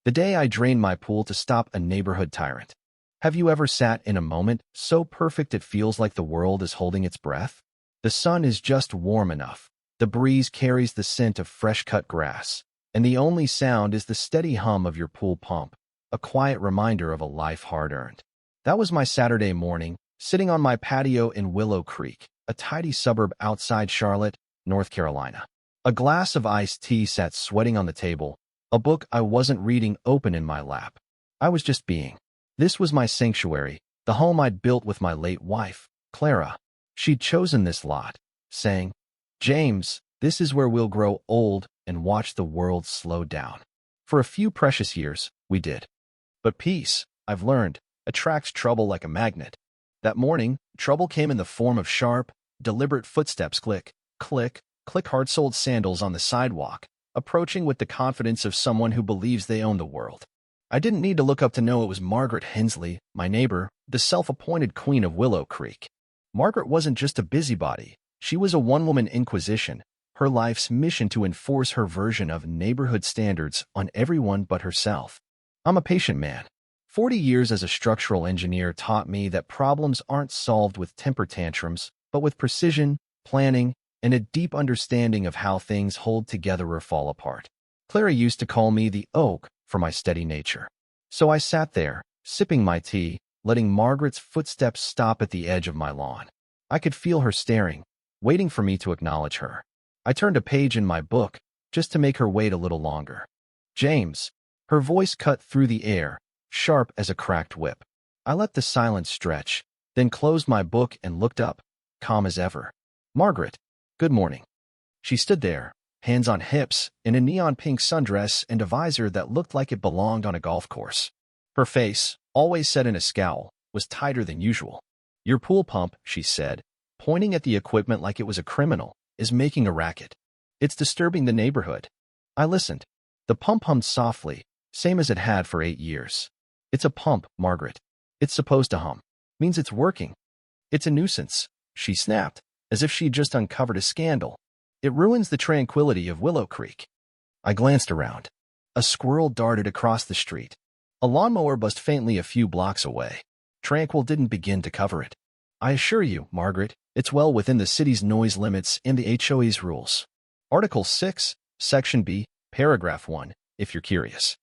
The day I drained my pool to stop a neighborhood tyrant. Have you ever sat in a moment so perfect it feels like the world is holding its breath? The sun is just warm enough. The breeze carries the scent of fresh-cut grass, and the only sound is the steady hum of your pool pump, a quiet reminder of a life hard-earned. That was my Saturday morning, sitting on my patio in Willow Creek, a tidy suburb outside Charlotte, North Carolina. A glass of iced tea sat sweating on the table, a book I wasn't reading open in my lap. I was just being. This was my sanctuary, the home I'd built with my late wife, Clara. She'd chosen this lot, saying, "James, this is where we'll grow old and watch the world slow down." For a few precious years, we did. But peace, I've learned, attracts trouble like a magnet. That morning, trouble came in the form of sharp, deliberate footsteps click, click, click hard-soled sandals on the sidewalk, approaching with the confidence of someone who believes they own the world. I didn't need to look up to know it was Margaret Hensley, my neighbor, the self-appointed queen of Willow Creek. Margaret wasn't just a busybody. She was a one-woman inquisition, her life's mission to enforce her version of neighborhood standards on everyone but herself. I'm a patient man. 40 years as a structural engineer taught me that problems aren't solved with temper tantrums, but with precision, planning, and a deep understanding of how things hold together or fall apart. Clara used to call me the oak for my steady nature. So I sat there, sipping my tea, letting Margaret's footsteps stop at the edge of my lawn. I could feel her staring, waiting for me to acknowledge her. I turned a page in my book, just to make her wait a little longer. "James." Her voice cut through the air, sharp as a cracked whip. I let the silence stretch, then closed my book and looked up, calm as ever. "Margaret, good morning." She stood there, hands on hips, in a neon pink sundress and a visor that looked like it belonged on a golf course. Her face, always set in a scowl, was tighter than usual. "Your pool pump," she said, pointing at the equipment like it was a criminal, "is making a racket. It's disturbing the neighborhood." I listened. The pump hummed softly, same as it had for 8 years. "It's a pump, Margaret. It's supposed to hum. Means it's working." "It's a nuisance," she snapped, as if she'd just uncovered a scandal. "It ruins the tranquility of Willow Creek." I glanced around. A squirrel darted across the street. A lawnmower buzzed faintly a few blocks away. Tranquil didn't begin to cover it. "I assure you, Margaret, it's well within the city's noise limits and the HOA's rules. Article 6, Section B, Paragraph 1, if you're curious."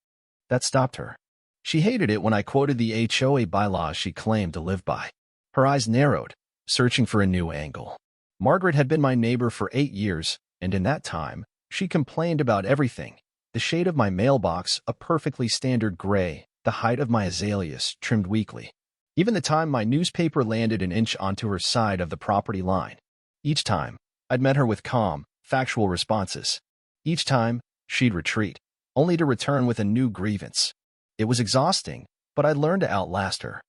That stopped her. She hated it when I quoted the HOA bylaws she claimed to live by. Her eyes narrowed, searching for a new angle. Margaret had been my neighbor for 8 years, and in that time, she complained about everything. The shade of my mailbox, a perfectly standard gray, the height of my azaleas, trimmed weekly. Even the time my newspaper landed an inch onto her side of the property line. Each time, I'd met her with calm, factual responses. Each time, she'd retreat, only to return with a new grievance. It was exhausting, but I'd learned to outlast her.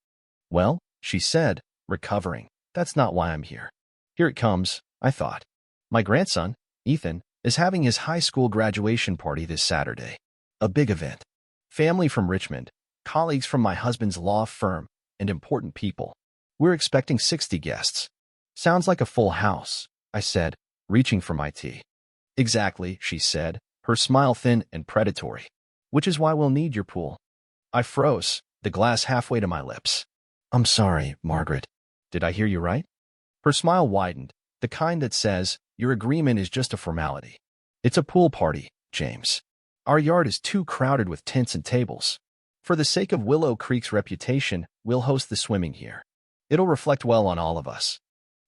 "Well," she said, recovering, "that's not why I'm here." Here it comes, I thought. My grandson, Ethan, is having his high school graduation party this Saturday. A big event. Family from Richmond, colleagues from my husband's law firm, and important people. We're expecting 60 guests. "Sounds like a full house," I said, reaching for my tea. "Exactly," she said, her smile thin and predatory. "Which is why we'll need your pool." I froze, the glass halfway to my lips. "I'm sorry, Margaret. Did I hear you right?" Her smile widened, the kind that says, "Your agreement is just a formality. It's a pool party, James. Our yard is too crowded with tents and tables. For the sake of Willow Creek's reputation, we'll host the swimming here. It'll reflect well on all of us."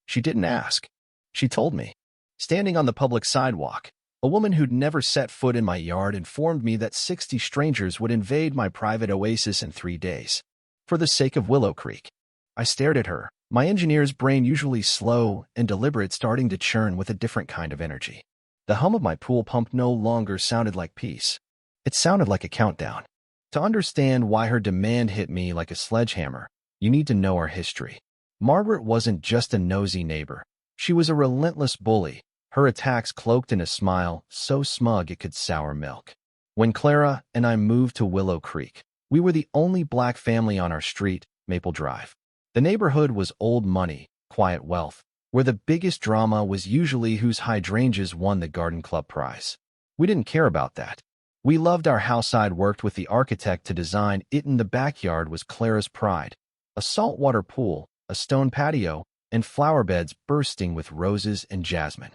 She didn't ask. She told me. Standing on the public sidewalk, a woman who'd never set foot in my yard informed me that 60 strangers would invade my private oasis in 3 days. For the sake of Willow Creek. I stared at her, my engineer's brain usually slow and deliberate starting to churn with a different kind of energy. The hum of my pool pump no longer sounded like peace. It sounded like a countdown. To understand why her demand hit me like a sledgehammer, you need to know our history. Margaret wasn't just a nosy neighbor. She was a relentless bully, her attacks cloaked in a smile so smug it could sour milk. When Clara and I moved to Willow Creek, we were the only black family on our street, Maple Drive. The neighborhood was old money, quiet wealth, where the biggest drama was usually whose hydrangeas won the garden club prize. We didn't care about that. We loved our house. I'd worked with the architect to design it, and the backyard was Clara's pride. A saltwater pool, a stone patio, and flower beds bursting with roses and jasmine.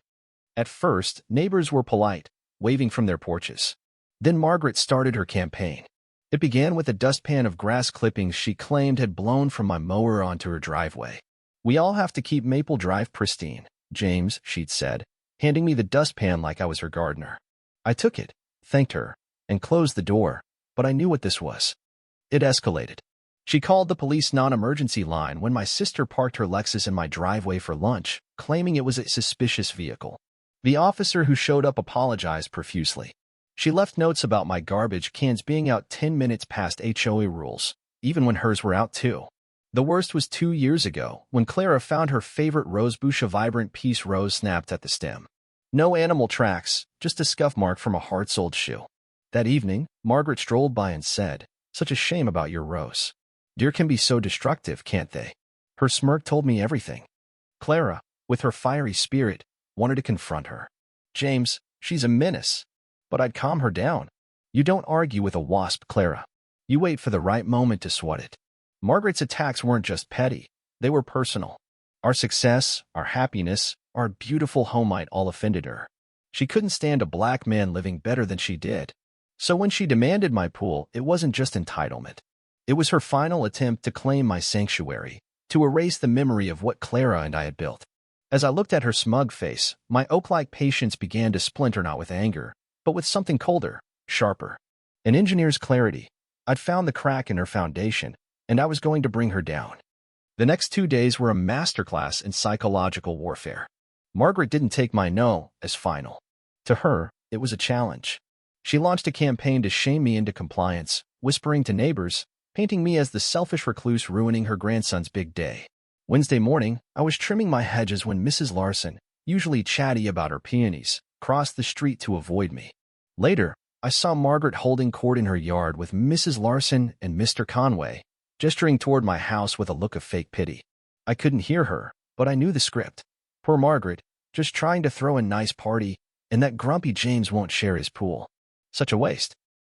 At first, neighbors were polite, waving from their porches. Then Margaret started her campaign. It began with a dustpan of grass clippings she claimed had blown from my mower onto her driveway. "We all have to keep Maple Drive pristine, James," she'd said, handing me the dustpan like I was her gardener. I took it, thanked her, and closed the door, but I knew what this was. It escalated. She called the police non-emergency line when my sister parked her Lexus in my driveway for lunch, claiming it was a suspicious vehicle. The officer who showed up apologized profusely. She left notes about my garbage cans being out 10 minutes past HOA rules, even when hers were out too. The worst was 2 years ago, when Clara found her favorite rosebush, a vibrant peace rose snapped at the stem. No animal tracks, just a scuff mark from a heart-sold shoe. That evening, Margaret strolled by and said, "Such a shame about your rose. Deer can be so destructive, can't they?" Her smirk told me everything. Clara, with her fiery spirit, wanted to confront her. "James, she's a menace." But I'd calm her down. "You don't argue with a wasp, Clara. You wait for the right moment to swat it." Margaret's attacks weren't just petty. They were personal. Our success, our happiness, our beautiful home might all offended her. She couldn't stand a black man living better than she did. So when she demanded my pool, it wasn't just entitlement. It was her final attempt to claim my sanctuary, to erase the memory of what Clara and I had built. As I looked at her smug face, my oak-like patience began to splinter, not with anger, but with something colder, sharper. An engineer's clarity. I'd found the crack in her foundation, and I was going to bring her down. The next 2 days were a masterclass in psychological warfare. Margaret didn't take my no as final. To her, it was a challenge. She launched a campaign to shame me into compliance, whispering to neighbors, painting me as the selfish recluse ruining her grandson's big day. Wednesday morning, I was trimming my hedges when Mrs. Larson, usually chatty about her peonies, crossed the street to avoid me. Later, I saw Margaret holding court in her yard with Mrs. Larson and Mr. Conway, gesturing toward my house with a look of fake pity. I couldn't hear her, but I knew the script. Poor Margaret, just trying to throw a nice party, and that grumpy James won't share his pool. Such a waste.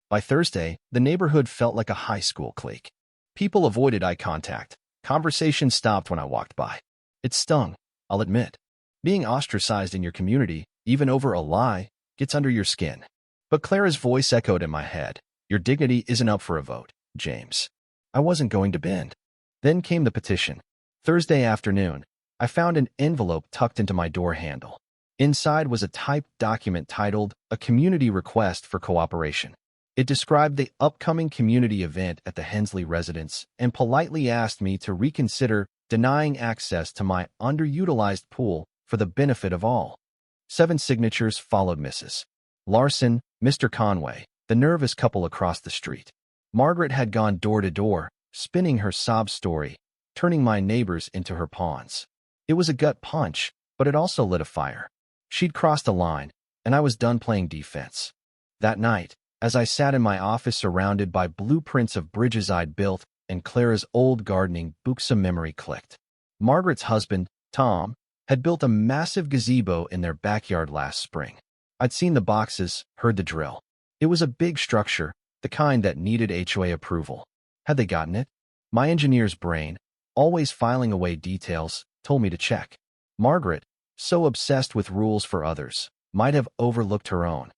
By Thursday, the neighborhood felt like a high school clique. People avoided eye contact. Conversation stopped when I walked by. It stung, I'll admit. Being ostracized in your community, even over a lie, gets under your skin. But Clara's voice echoed in my head. "Your dignity isn't up for a vote, James." I wasn't going to bend. Then came the petition. Thursday afternoon, I found an envelope tucked into my door handle. Inside was a typed document titled, "A Community Request for Cooperation." It described the upcoming community event at the Hensley residence and politely asked me to reconsider denying access to my underutilized pool for the benefit of all. 7 signatures followed Mrs. Larson, Mr. Conway, the nervous couple across the street. Margaret had gone door to door, spinning her sob story, turning my neighbors into her pawns. It was a gut punch, but it also lit a fire. She'd crossed a line, and I was done playing defense. That night, as I sat in my office surrounded by blueprints of bridges I'd built and Clara's old gardening books, a memory clicked. Margaret's husband, Tom, had built a massive gazebo in their backyard last spring. I'd seen the boxes, heard the drill. It was a big structure, the kind that needed HOA approval. Had they gotten it? My engineer's brain, always filing away details, told me to check. Margaret, so obsessed with rules for others, might have overlooked her own.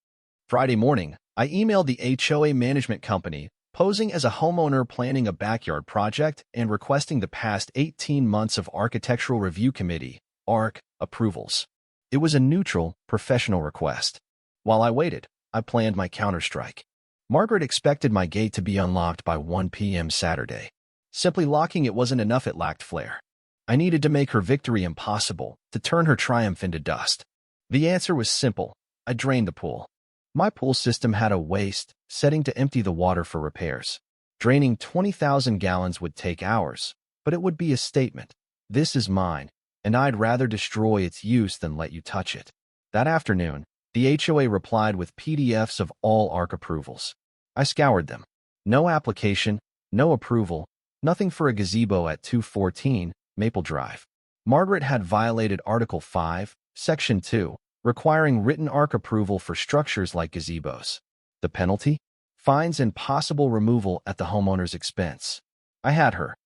Friday morning, I emailed the HOA management company, posing as a homeowner planning a backyard project and requesting the past 18 months of Architectural Review Committee, ARC, approvals. It was a neutral, professional request. While I waited, I planned my counterstrike. Margaret expected my gate to be unlocked by 1 p.m. Saturday. Simply locking it wasn't enough, it lacked flair. I needed to make her victory impossible, to turn her triumph into dust. The answer was simple. I drained the pool. My pool system had a waste setting to empty the water for repairs. Draining 20,000 gallons would take hours, but it would be a statement. This is mine, and I'd rather destroy its use than let you touch it. That afternoon, the HOA replied with PDFs of all ARC approvals. I scoured them. No application, no approval, nothing for a gazebo at 214 Maple Drive. Margaret had violated Article 5, Section 2, requiring written ARC approval for structures like gazebos. The penalty? Fines and possible removal at the homeowner's expense. I had her.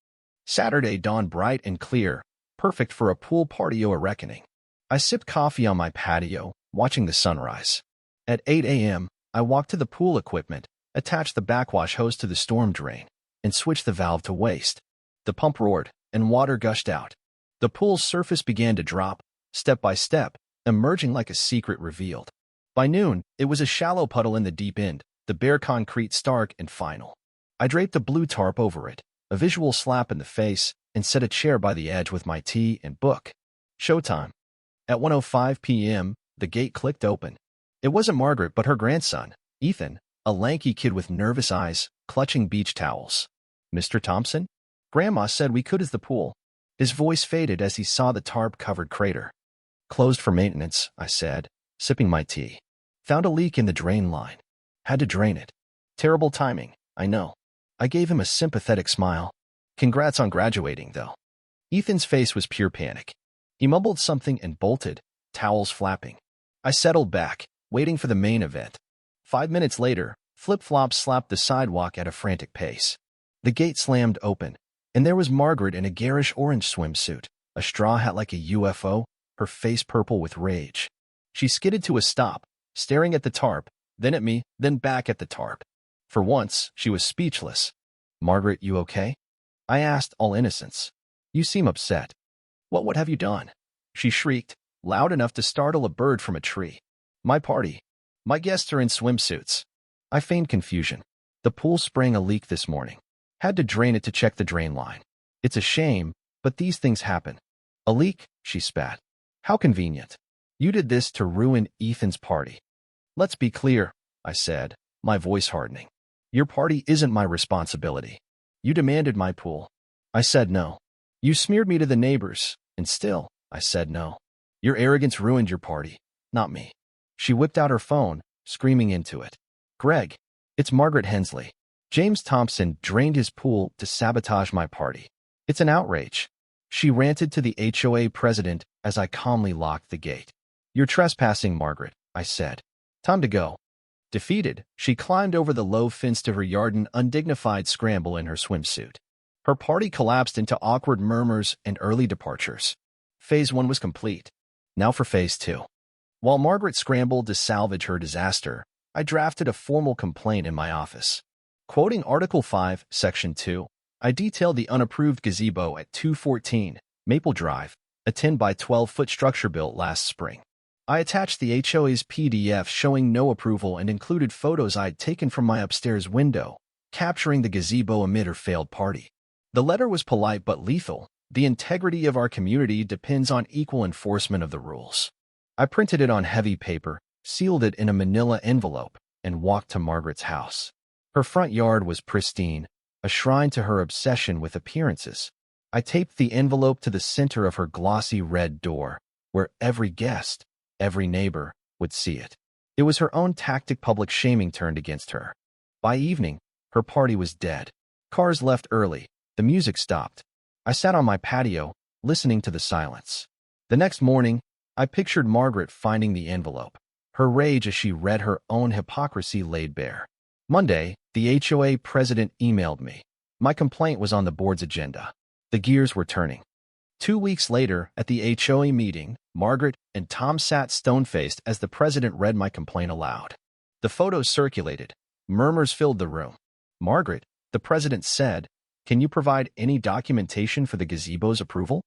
Saturday dawned bright and clear, perfect for a pool party or a reckoning. I sipped coffee on my patio, watching the sunrise. At 8 a.m., I walked to the pool equipment, attached the backwash hose to the storm drain, and switched the valve to waste. The pump roared, and water gushed out. The pool's surface began to drop, step by step, emerging like a secret revealed. By noon, it was a shallow puddle in the deep end, the bare concrete stark and final. I draped a blue tarp over it, a visual slap in the face, and set a chair by the edge with my tea and book. Showtime. At 1:05 p.m., the gate clicked open. It wasn't Margaret but her grandson, Ethan, a lanky kid with nervous eyes, clutching beach towels. "Mr. Thompson?" "Grandma said we could use the pool." His voice faded as he saw the tarp-covered crater. "Closed for maintenance," I said, sipping my tea. "Found a leak in the drain line. Had to drain it. Terrible timing, I know." I gave him a sympathetic smile. "Congrats on graduating, though." Ethan's face was pure panic. He mumbled something and bolted, towels flapping. I settled back, waiting for the main event. 5 minutes later, flip-flops slapped the sidewalk at a frantic pace. The gate slammed open, and there was Margaret in a garish orange swimsuit, a straw hat like a UFO, her face purple with rage. She skidded to a stop, staring at the tarp, then at me, then back at the tarp. For once, she was speechless. "Margaret, you okay?" I asked, all innocence. "You seem upset." "What have you done?" She shrieked, loud enough to startle a bird from a tree. "My party. My guests are in swimsuits." I feigned confusion. "The pool sprang a leak this morning. Had to drain it to check the drain line. It's a shame, but these things happen." "A leak?" she spat. "How convenient. You did this to ruin Ethan's party." "Let's be clear," I said, my voice hardening. "Your party isn't my responsibility. You demanded my pool. I said no. You smeared me to the neighbors, and still, I said no. Your arrogance ruined your party, not me." She whipped out her phone, screaming into it. "Greg, it's Margaret Hensley. James Thompson drained his pool to sabotage my party. It's an outrage." She ranted to the HOA president as I calmly locked the gate. "You're trespassing, Margaret," I said. "Time to go." Defeated, she climbed over the low fence to her yard in undignified scramble in her swimsuit. Her party collapsed into awkward murmurs and early departures. Phase 1 was complete. Now for Phase 2. While Margaret scrambled to salvage her disaster, I drafted a formal complaint in my office. Quoting Article 5, Section 2, I detailed the unapproved gazebo at 214 Maple Drive, a 10 by 12-foot structure built last spring. I attached the HOA's PDF showing no approval and included photos I'd taken from my upstairs window, capturing the gazebo amid her failed party. The letter was polite but lethal. The integrity of our community depends on equal enforcement of the rules. I printed it on heavy paper, sealed it in a manila envelope, and walked to Margaret's house. Her front yard was pristine, a shrine to her obsession with appearances. I taped the envelope to the center of her glossy red door, where every guest, every neighbor, would see it. It was her own tactic public shaming turned against her. By evening, her party was dead. Cars left early. The music stopped. I sat on my patio, listening to the silence. The next morning, I pictured Margaret finding the envelope, her rage as she read her own hypocrisy laid bare. Monday, the HOA president emailed me. My complaint was on the board's agenda. The gears were turning. 2 weeks later, at the HOA meeting, Margaret and Tom sat stone-faced as the president read my complaint aloud. The photos circulated. Murmurs filled the room. "Margaret," the president said, "can you provide any documentation for the gazebo's approval?"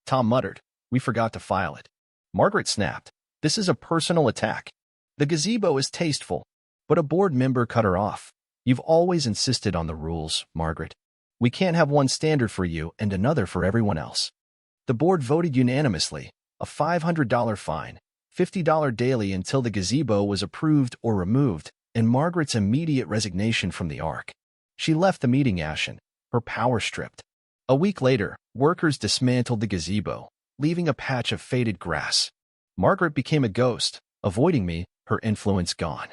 Tom muttered, "We forgot to file it." Margaret snapped, "This is a personal attack. The gazebo is tasteful." But a board member cut her off. "You've always insisted on the rules, Margaret. We can't have one standard for you and another for everyone else." The board voted unanimously, a $500 fine, $50 daily until the gazebo was approved or removed, and Margaret's immediate resignation from the ARC. She left the meeting ashen, her power stripped. A week later, workers dismantled the gazebo, leaving a patch of faded grass. Margaret became a ghost, avoiding me, her influence gone.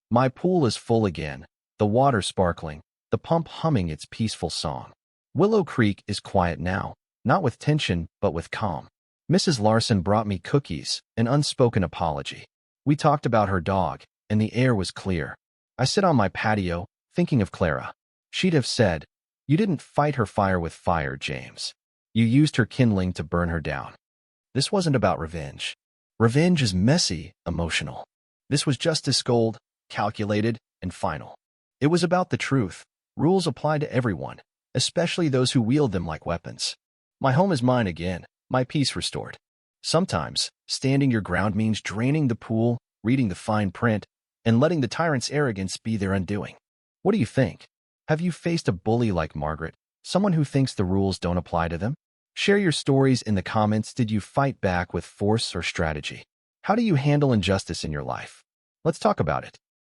My pool is full again, the water sparkling, the pump humming its peaceful song. Willow Creek is quiet now, not with tension, but with calm. Mrs. Larson brought me cookies, an unspoken apology. We talked about her dog, and the air was clear. I sit on my patio, thinking of Clara. She'd have said, "You didn't fight her fire with fire, James. You used her kindling to burn her down." This wasn't about revenge. Revenge is messy, emotional. This was justice cold, calculated, and final. It was about the truth. Rules apply to everyone, especially those who wield them like weapons. My home is mine again, my peace restored. Sometimes, standing your ground means draining the pool, reading the fine print, and letting the tyrant's arrogance be their undoing. What do you think? Have you faced a bully like Margaret, someone who thinks the rules don't apply to them? Share your stories in the comments. Did you fight back with force or strategy? How do you handle injustice in your life? Let's talk about it.